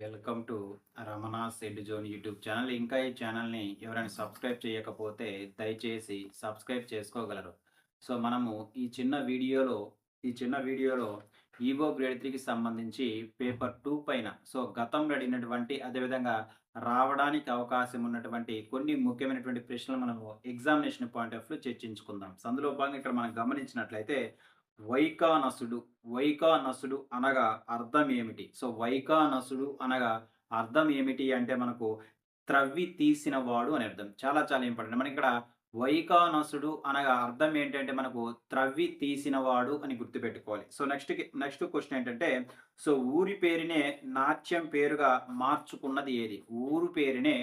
Welcome to Ramana's ed zone YouTube channel. ఇంకా ఈ ఛానల్ని ఎవరైనా సబ్స్క్రైబ్ చేయకపోతే దయచేసి సబ్స్క్రైబ్ చేసుకోగలరు. సో మనము ఈ చిన్న వీడియోలో ఈవో గ్రేడ్ 3కి సంబంధించి పేపర్ 2 పైన గతంలో అడిగినటువంటి అదేవిధంగా రావడానికి అవకాశం ఉన్నటువంటి కొన్ని ముఖ్యమైనటువంటి ప్రశ్నలు మనము ఎగ్జామినేషన్ పాయింట్ ఆఫ్ వ్యూ చర్చించుకుందాం. సో అందులో భాగంగా ఇక్కడ మనం గమనించినట్లయితే వైకానసుడు. వైకానసుడు అనగా అర్థం ఏమిటి? వైకానసుడు అనగా అర్థం ఏమిటి అంటే మనకు త్రవ్వి తీసినవాడు అని అర్థం. చాలా చాలా ఇంపార్టెంట్. మనకిక్కడ వైకానసుడు అనగా అర్థం ఏంటంటే మనకు త్రవ్వి తీసినవాడు అని గుర్తుపెట్టుకోవాలి. నెక్స్ట్ క్వెషన్ ఏంటంటే ఊరి పేరునే నాట్యం పేరుగా మార్చుకున్నది ఏది? ఊరు పేరునే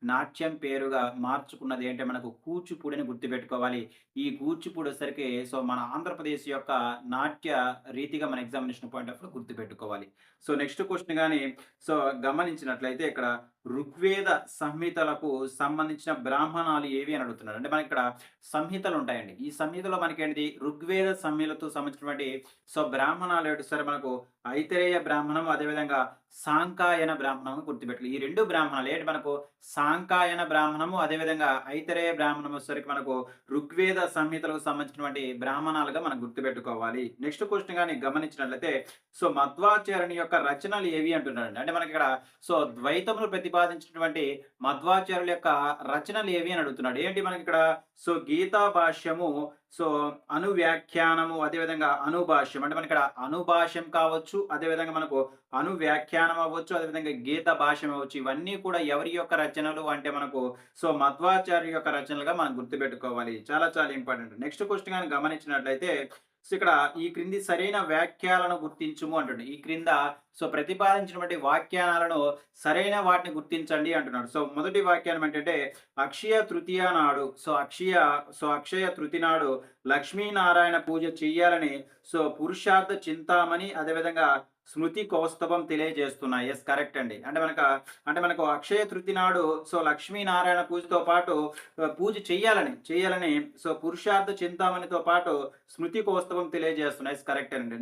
నాట్యం పేరుగా మార్చుకున్నది ఏంటంటే మనకు కూచిపూడిని గుర్తుపెట్టుకోవాలి. ఈ కూచిపూడి వచ్చేసరికి మన ఆంధ్రప్రదేశ్ యొక్క నాట్య రీతిగా మన ఎగ్జామినేషన్ పాయింట్ ఆఫ్ వ్యూ గుర్తుపెట్టుకోవాలి. నెక్స్ట్ క్వెషన్ గాని గమనించినట్లయితే ఇక్కడ ఋగ్వేద సంహితలకు సంబంధించిన బ్రాహ్మణాలు ఏవి అని అడుగుతున్నారు. అంటే మనకి ఇక్కడ సంహితలు ఉంటాయండి. ఈ సంహితలో మనకేంటిది ఋగ్వేద సంహితలతో సంబంధించినటువంటి బ్రాహ్మణాలు ఏంటి సరే మనకు ఐతరేయ బ్రాహ్మణం అదేవిధంగా సాంకాయన బ్రాహ్మణం గుర్తుపెట్టాలి. ఈ రెండు బ్రాహ్మణాలు ఏంటి మనకు సాంకాయన బ్రాహ్మణము అదేవిధంగా ఐతరేయ బ్రాహ్మణం వచ్చేసరికి మనకు ఋగ్వేద సంహితలకు సంబంధించినటువంటి బ్రాహ్మణాలుగా మనం గుర్తుపెట్టుకోవాలి. నెక్స్ట్ క్వశ్చన్ గాని గమనించినట్లయితే మధ్వాచార్యుని యొక్క రచనలు ఏవి అంటున్నారండి. అంటే మనకి ఇక్కడ ద్వైతమును ప్రతిపాదించినటువంటి మధ్వాచార్యుల యొక్క రచనలు ఏవి అని అడుగుతున్నాడు. ఏంటి మనకి ఇక్కడ గీతా భాష్యము అనువ్యాఖ్యానము అదేవిధంగా అనుభాష్యం. అంటే మనకి ఇక్కడ అనుభాష్యం కావచ్చు అదేవిధంగా మనకు అనువ్యాఖ్యానం అవ్వచ్చు అదేవిధంగా గీత భాష్యం అవ్వచ్చు. ఇవన్నీ కూడా ఎవరి యొక్క రచనలు అంటే మనకు మధ్వాచార్య యొక్క రచనలుగా మనం గుర్తుపెట్టుకోవాలి. చాలా చాలా ఇంపార్టెంట్. నెక్స్ట్ క్వశ్చన్ కానీ గమనించినట్లయితే ఇక్కడ ఈ క్రింది సరైన వ్యాఖ్యాలను గుర్తించుము అంటుండే. ఈ క్రింద ప్రతిపాదించినటువంటి వాక్యాలను సరైన వాటిని గుర్తించండి అంటున్నాడు. మొదటి వ్యాఖ్యానం ఏంటంటే అక్షయ తృతీయ నాడు అక్షయ తృతి నాడు లక్ష్మీనారాయణ పూజ చెయ్యాలని పురుషార్థ చింతామణి అదేవిధంగా స్మృతి కౌస్తభం తెలియజేస్తున్నాయి. ఎస్ కరెక్ట్ అండి. అంటే మనకు అక్షయ తృతి నాడు లక్ష్మీనారాయణ పూజతో పాటు పూజ చెయ్యాలని పురుషార్థ చింతామణితో పాటు స్మృతి కౌస్తభం తెలియజేస్తున్నాయి. ఎస్ కరెక్ట్ అండి.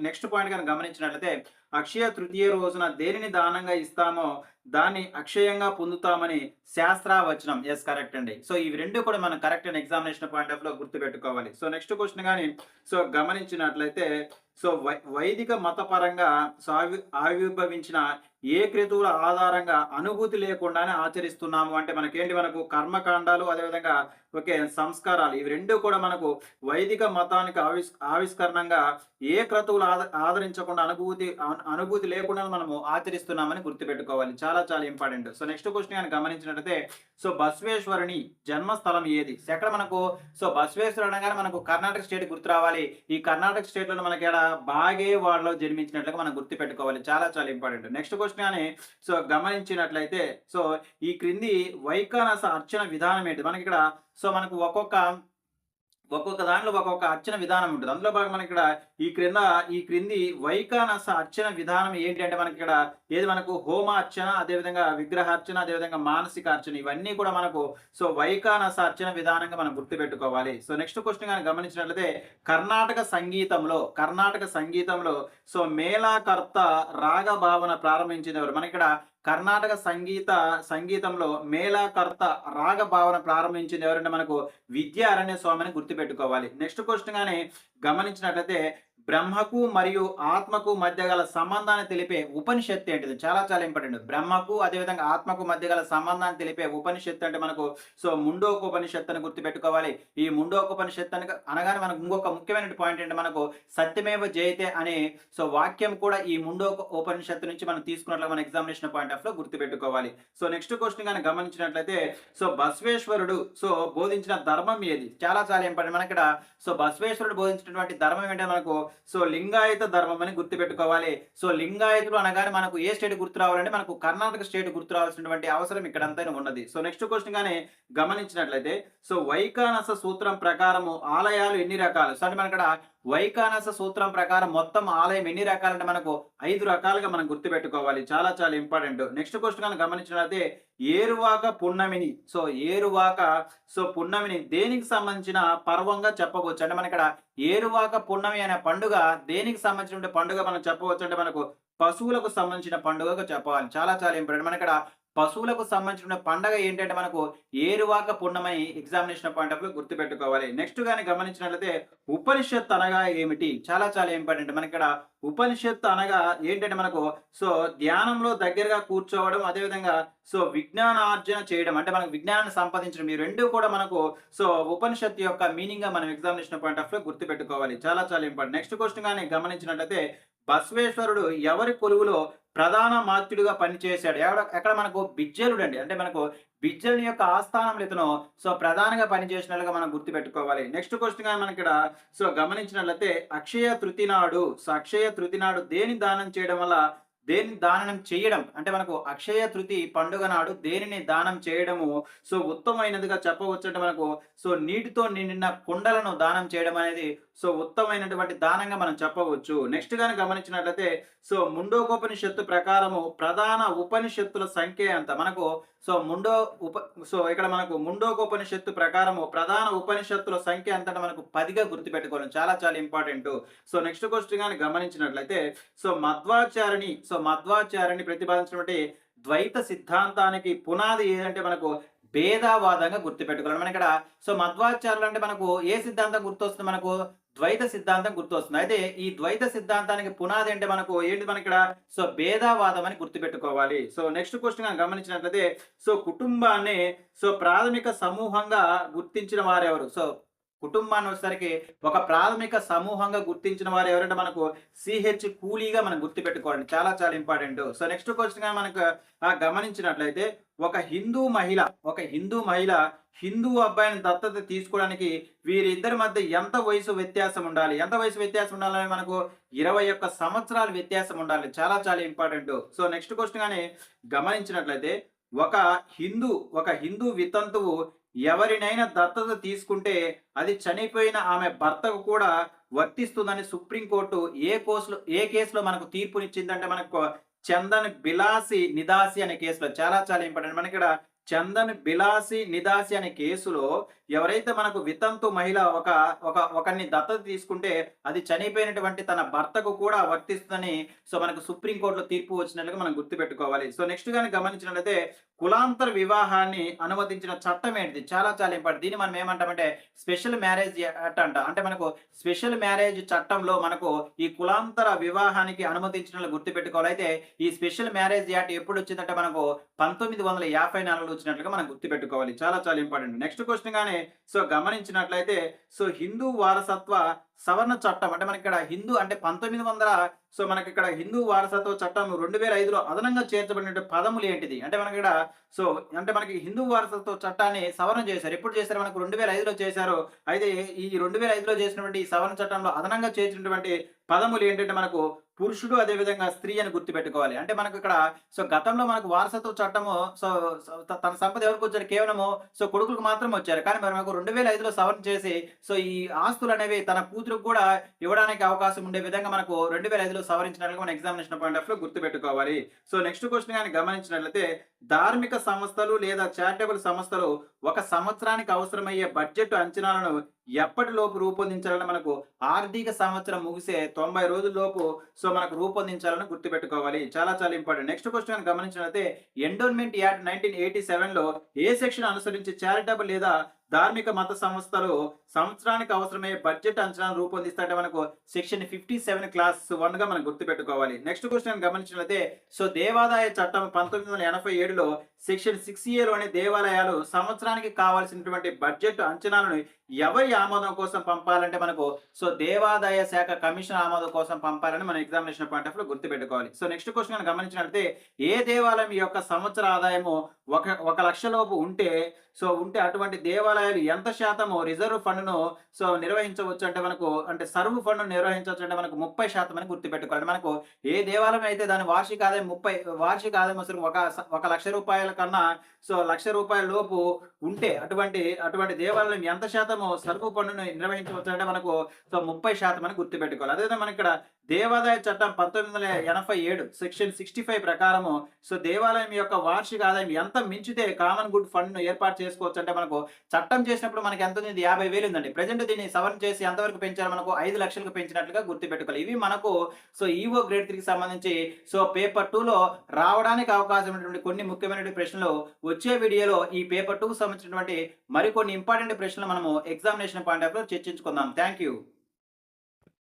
నెక్స్ట్ పాయింట్ కానీ గమనించినట్లయితే అక్షయ తృతీయ రోజున దేనిని దానంగా ఇస్తామో దాన్ని అక్షయంగా పొందుతామని శాస్త్రావచనం. ఎస్ కరెక్ట్ అండి. ఇవి రెండు కూడా మనం correct and examination point of లో గుర్తుపెట్టుకోవాలి. నెక్స్ట్ క్వశ్చన్ కానీ గమనించినట్లయితే వైదిక మతపరంగా ఆవిర్భవించిన ఏ క్రతువుల ఆధారంగా అనుభూతి లేకుండానే ఆచరిస్తున్నాము అంటే మనకు కర్మకాండాలు అదేవిధంగా సంస్కారాలు ఇవి రెండు కూడా మనకు వైదిక మతానికి ఆవిష్కరణంగా ఏ క్రతువులు ఆదరించకుండా అనుభూతి లేకుండా మనము ఆచరిస్తున్నామని గుర్తుపెట్టుకోవాలి. చాలా చాలా ఇంపార్టెంట్. నెక్స్ట్ క్వశ్చన్ కానీ గమనించినట్లయితే బసవేశ్వరుని జన్మస్థలం ఏది? ఎక్కడ మనకు బసవేశ్వరుడు అనగానే మనకు కర్ణాటక స్టేట్ గుర్తు రావాలి. ఈ కర్ణాటక స్టేట్ లో మనకి బాగేవాడలో జన్మించినట్లుగా మనం గుర్తుపెట్టుకోవాలి. చాలా చాలా ఇంపార్టెంట్. నెక్స్ట్ క్వశ్చన్ కానీ గమనించినట్లయితే ఈ క్రింది వైఖానస అర్చన విధానం ఏంటి? మనకి ఇక్కడ మనకు ఒక్కొక్క దానిలో ఒక్కొక్క అర్చన విధానం ఉంటుంది. అందులో భాగంగా మనకి ఇక్కడ ఈ క్రింది వైఖానస అర్చన విధానం ఏంటి అంటే మనకి ఇక్కడ ఏది మనకు హోమ అర్చన అదేవిధంగా విగ్రహ అర్చన అదేవిధంగా మానసిక అర్చన ఇవన్నీ కూడా మనకు వైఖానస అర్చన విధానంగా మనం గుర్తుపెట్టుకోవాలి. నెక్స్ట్ క్వశ్చన్ కానీ గమనించినట్లయితే కర్ణాటక సంగీతంలో మేళకర్త రాగ భావన ప్రారంభించింది ఎవరు? మనకి ఇక్కడ కర్ణాటక సంగీతంలో మేళకర్త రాగ భావన ప్రారంభించింది ఎవరంటే మనకు విద్యారణ్య స్వామిని గుర్తుపెట్టుకోవాలి. నెక్స్ట్ క్వశ్చన్ గాని గమనించినట్లయితే బ్రహ్మకు మరియు ఆత్మకు మధ్య గల సంబంధాన్ని తెలిపే ఉపనిషత్తు ఏంటిది? చాలా చాలా ఇంపార్టెంట్. బ్రహ్మకు అదేవిధంగా ఆత్మకు మధ్య గల సంబంధాన్ని తెలిపే ఉపనిషత్తు అంటే మనకు ముండోకోపనిషత్తు అని గుర్తుపెట్టుకోవాలి. ఈ ముండోకోపనిషత్తు అనగానే మనకు ఇంకొక ముఖ్యమైన పాయింట్ ఏంటి మనకు సత్యమేవ జయతే అనే వాక్యం కూడా ఈ ముండోకోపనిషత్తు నుంచి మనం తీసుకున్నట్లుగా మన ఎగ్జామినేషన్ పాయింట్ ఆఫ్ లో గుర్తుపెట్టుకోవాలి. నెక్స్ట్ క్వశ్చన్ కానీ గమనించినట్లయితే బసవేశ్వరుడు బోధించిన ధర్మం ఏది? చాలా చాలా ఇంపార్టెంట్. మనకి ఇక్కడ బసవేశ్వరుడు బోధించినటువంటి ధర్మం ఏంటంటే మనకు లింగాయత ధర్మం అని గుర్తుపెట్టుకోవాలి. లింగాయతులు అనగానే మనకు ఏ స్టేట్ గుర్తు రావాలంటే మనకు కర్ణాటక స్టేట్ గుర్తు రావాల్సినటువంటి అవసరం ఇక్కడంతా ఉన్నది. నెక్స్ట్ క్వశ్చన్ గానే గమనించినట్లయితే వైఖానస సూత్రం ప్రకారము ఆలయాలు ఎన్ని రకాలు? అంటే మన ఇక్కడ వైఖానస సూత్రం ప్రకారం మొత్తం ఆలయం ఎన్ని రకాలంటే మనకు 5 రకాలుగా మనం గుర్తుపెట్టుకోవాలి. చాలా చాలా ఇంపార్టెంట్. నెక్స్ట్ క్వశ్చన్ కానీ గమనించినట్లయితే ఏరువాక పున్నమిని పున్నమిని దేనికి సంబంధించిన పర్వంగా చెప్పవచ్చు? అంటే మన ఇక్కడ ఏరువాక పున్నమి అనే పండుగ దేనికి సంబంధించిన పండుగ మనం చెప్పవచ్చు అంటే మనకు పశువులకు సంబంధించిన పండుగగా చెప్పాలి. చాలా చాలా ఇంపార్టెంట్. మనకిక్కడ పశువులకు సంబంధించిన పండగ ఏంటంటే మనకు ఏరువాక పున్నమని ఎగ్జామినేషన్ పాయింట్ ఆఫ్ వ్యూ గుర్తుపెట్టుకోవాలి. నెక్స్ట్ గాని గమనించినట్లయితే ఉపనిషత్ అనగా ఏమిటి? చాలా చాలా ఇంపార్టెంట్. మనకిక్కడ ఉపనిషత్తు అనగా ఏంటంటే మనకు ధ్యానంలో దగ్గరగా కూర్చోవడం, అదేవిధంగా విజ్ఞానార్జన చేయడం. అంటే మనకు విజ్ఞానాన్ని సంపాదించడం. ఈ 2 కూడా మనకు ఉపనిషత్తు యొక్క మీనింగ్‌గా మనం ఎగ్జామినేషన్ పాయింట్ ఆఫ్ వ్యూ గుర్తుపెట్టుకోవాలి. చాలా చాలా ఇంపార్టెంట్. నెక్స్ట్ క్వెషన్ గాని గమనించినట్లయితే బసవేశ్వరుడు ఎవరి కొలువులో ప్రధాన మాత్యుడిగా పనిచేశాడు? ఎక్కడ మనకు బిజ్జలుడండి. అంటే మనకు బిజ్జలుని యొక్క ఆస్థానంలో ఇతను ప్రధానంగా పనిచేసినట్లుగా మనం గుర్తుపెట్టుకోవాలి. నెక్స్ట్ క్వెషన్ గాని మనకిక్కడ గమనించినట్లయితే అక్షయ తృతీయ నాడు అక్షయ తృతీయ నాడు దేని దానం చేయడం వల్ల దేనిని దానం చేయడం అంటే మనకు అక్షయ తృతి పండుగ నాడు దేనిని దానం చేయడము ఉత్తమమైనదిగా చెప్పవచ్చంటే మనకు నీటితో నిండిన కుండలను దానం చేయడం అనేది ఉత్తమమైనటువంటి దానంగా మనం చెప్పవచ్చు. నెక్స్ట్ గాని గమనించినట్లయితే ముండోకోపనిషత్తు ప్రకారము ప్రధాన ఉపనిషత్తుల సంఖ్య ఎంత? మనకు ముండో ఉప ఇక్కడ మనకు ముండోకోపనిషత్తు ప్రకారము ప్రధాన ఉపనిషత్తుల సంఖ్య ఎంత అంటే మనకు 10గా గుర్తుపెట్టుకోవాలి. చాలా చాలా ఇంపార్టెంట్. నెక్స్ట్ క్వెషన్ గాని గమనించినట్లయితే మధ్వాచార్యుని ప్రతిపాదించినటువంటి ద్వైత సిద్ధాంతానికి పునాది ఏదంటే మనకు భేదవాదంగా గుర్తుపెట్టుకోవాలి. మనం ఇక్కడ మధ్వాచార్యులు అంటే మనకు ఏ సిద్ధాంతం గుర్తొస్తుంది? మనకు ద్వైత సిద్ధాంతం గుర్తొస్తుంది. అయితే ఈ ద్వైత సిద్ధాంతానికి పునాది అంటే మనకు ఏంటి? మనకిక్కడ భేదవాదం అని గుర్తుపెట్టుకోవాలి. నెక్స్ట్ క్వెషన్ గాని గమనించినట్లయితే కుటుంబాన్ని ప్రాథమిక సమూహంగా గుర్తించిన వారెవరు? కుటుంబాన్ని వచ్చేసరికి ఒక ప్రాథమిక సమూహంగా గుర్తించిన వారు ఎవరంటే మనకు సిహెచ్ కూలీగా మనం గుర్తుపెట్టుకోవాలి. చాలా చాలా ఇంపార్టెంట్. నెక్స్ట్ క్వెషన్ గా మనకు గమనించినట్లయితే ఒక హిందూ మహిళ హిందూ అబ్బాయిని దత్తత తీసుకోవడానికి వీరిద్దరి మధ్య ఎంత వయసు వ్యత్యాసం ఉండాలి? ఎంత వయసు వ్యత్యాసం ఉండాలని మనకు 21 సంవత్సరాల వ్యత్యాసం ఉండాలి. చాలా చాలా ఇంపార్టెంట్. నెక్స్ట్ క్వెషన్ గాని గమనించినట్లయితే ఒక హిందూ వితంతువు ఎవరినైనా దత్తత తీసుకుంటే అది చనిపోయిన ఆమె భర్తకు కూడా వర్తిస్తుందని సుప్రీంకోర్టు ఏ కేసులో మనకు తీర్పునిచ్చిందంటే మనకు చందన్ బిలాసి నిదాసి అనే కేసులో. చాలా చాలా ఇంపార్టెంట్. మనకి ఇక్కడ చందన్ బిలాసి నిదాసి అనే కేసులో ఎవరైతే మనకు వితంతు మహిళ ఒకరిని దత్తత తీసుకుంటే అది చనిపోయినటువంటి తన భర్తకు కూడా వర్తిస్తుందని మనకు సుప్రీంకోర్టులో తీర్పు వచ్చినట్లుగా మనం గుర్తుపెట్టుకోవాలి. నెక్స్ట్ గాని గమనించినట్లయితే కులాంతర వివాహాన్ని అనుమతించిన చట్టం ఏంటిది? చాలా చాలా ఇంపార్టెంట్. దీన్ని మనం ఏమంటామంటే స్పెషల్ మ్యారేజ్ యాక్ట్ అంట. అంటే మనకు స్పెషల్ మ్యారేజ్ చట్టంలో మనకు ఈ కులాంతర వివాహానికి అనుమతించినట్లు గుర్తుపెట్టుకోవాలి. అయితే ఈ స్పెషల్ మ్యారేజ్ యాక్ట్ ఎప్పుడు వచ్చిందంటే మనకు 1954లో వచ్చినట్లుగా మనం గుర్తుపెట్టుకోవాలి. చాలా చాలా ఇంపార్టెంట్. నెక్స్ట్ క్వెషన్ గాని గమనించినట్లయితే హిందూ వారసత్వ సవరణ చట్టం అంటే మనకి ఇక్కడ హిందూ అంటే 1900 మనకి ఇక్కడ హిందూ వారసత్వ చట్టం 2005లో అదనంగా చేర్చబడిన పదములు ఏంటిది? అంటే మనకి ఇక్కడ అంటే మనకి హిందూ వారసత్వ చట్టాన్ని సవరణ చేశారు. ఎప్పుడు చేశారు? మనకు 2005లో చేశారు. అయితే ఈ 2005లో చేసినటువంటి ఈ సవరణ చట్టంలో అదనంగా చేర్చినటువంటి పదములు ఏంటంటే మనకు పురుషుడు అదేవిధంగా స్త్రీ అని గుర్తుపెట్టుకోవాలి. అంటే మనకు ఇక్కడ గతంలో మనకు వారసత్వ చట్టము తన సంపద ఎవరికి వచ్చారు? కేవలము కొడుకులకు మాత్రం వచ్చారు. కానీ మరి మనకు 2005లో సవరణ చేసి ఈ ఆస్తులు అనేవి తన కూతురుకు కూడా ఇవ్వడానికి అవకాశం ఉండే విధంగా మనకు 2005లో సవరించినట్లుగా మన ఎగ్జామినేషన్ పాయింట్ ఆఫ్ వ్యూ గుర్తుపెట్టుకోవాలి. నెక్స్ట్ క్వెషన్ గాని గమనించినట్లయితే ధార్మిక సంస్థలు లేదా చారిటబుల్ సంస్థలు ఒక సంవత్సరానికి అవసరమయ్యే బడ్జెట్ అంచనాలను ఎప్పటిలోపు రూపొందించాలని మనకు ఆర్థిక సంవత్సరం ముగిసే 90 రోజుల్లోపు మనకు రూపొందించాలని గుర్తుపెట్టుకోవాలి. చాలా చాలా ఇంపార్టెంట్. నెక్స్ట్ క్వెషన్ గమనించినట్లయితే ఎండోన్మెంట్ యాక్ట్ 1987లో ఏ సెక్షన్ అనుసరించి చారిటబుల్ లేదా ధార్మిక మత సంస్థలు సంవత్సరానికి అవసరమయ్యే బడ్జెట్ అంచనాను రూపొందిస్తాయంటే మనకు సెక్షన్ 57 క్లాస్ 1గా మనం గుర్తుపెట్టుకోవాలి. నెక్స్ట్ క్వెషన్ గమనించినట్లయితే దేవాదాయ చట్టం 1987లో సెక్షన్ 6A దేవాలయాలు సంవత్సరానికి కావాల్సినటువంటి బడ్జెట్ అంచనాలను ఎవరి ఆమోదం కోసం పంపాలంటే మనకు దేవాదాయ శాఖ కమిషన్ ఆమోదం కోసం పంపాలని మన ఎగ్జామినేషన్ పాయింట్ ఆఫ్ లో గుర్తుపెట్టుకోవాలి. నెక్స్ట్ క్వెషన్ గమనించినట్లయితే ఏ దేవాలయం యొక్క సంవత్సర ఆదాయము 1 లక్ష లోపు ఉంటే అటువంటి దేవాలయాలు ఎంత శాతము రిజర్వ్ ఫండ్ను నిర్వహించవచ్చు అంటే మనకు అంటే సర్వ్ ఫండ్ నిర్వహించవచ్చు అంటే మనకు 30% అని గుర్తుపెట్టుకోవాలి. మనకు ఏ దేవాలయం అయితే దాని వార్షిక ఆదాయం అసలు 1 లక్ష రూపాయల కన్నా లక్ష రూపాయల లోపు ఉంటే అటువంటి దేవాలయం ఎంత శాతము సర్వ్ ఫండ్ను నిర్వహించవచ్చు అంటే మనకు 30% అని గుర్తుపెట్టుకోవాలి. అదేవిధంగా మనకి ఇక్కడ దేవాదాయ చట్టం 1987 సెక్షన్ 65 ప్రకారము దేవాలయం యొక్క వార్షిక ఆదాయం ఎంత మించితే కామన్ గుడ్ ఫండ్‌ను ఏర్పాటు చేసుకోవచ్చు అంటే మనకు చట్టం చేసినప్పుడు మనకి ఎంతుంది? ఇది 50,000 ఉందండి. ప్రెజెంట్ దీన్ని సవరణ చేసి ఎంతవరకు పెంచారు మనకు? 5,00,000కి పెంచినట్లుగా గుర్తుపెట్టుకోవాలి. ఇవి మనకు ఈఓ గ్రేడ్ 3కి సంబంధించి పేపర్ 2లో రావడానికి అవకాశం ఉన్నటువంటి కొన్ని ముఖ్యమైనటువంటి ప్రశ్నలు వచ్చే వీడియోలో ఈ పేపర్ 2కి సంబంధించినటువంటి మరికొన్ని ఇంపార్టెంట్ ప్రశ్నలు మనము ఎగ్జామినేషన్ పాయింట్ ఆఫ్ వ్యూలో చర్చించుకుందాం. Thank you.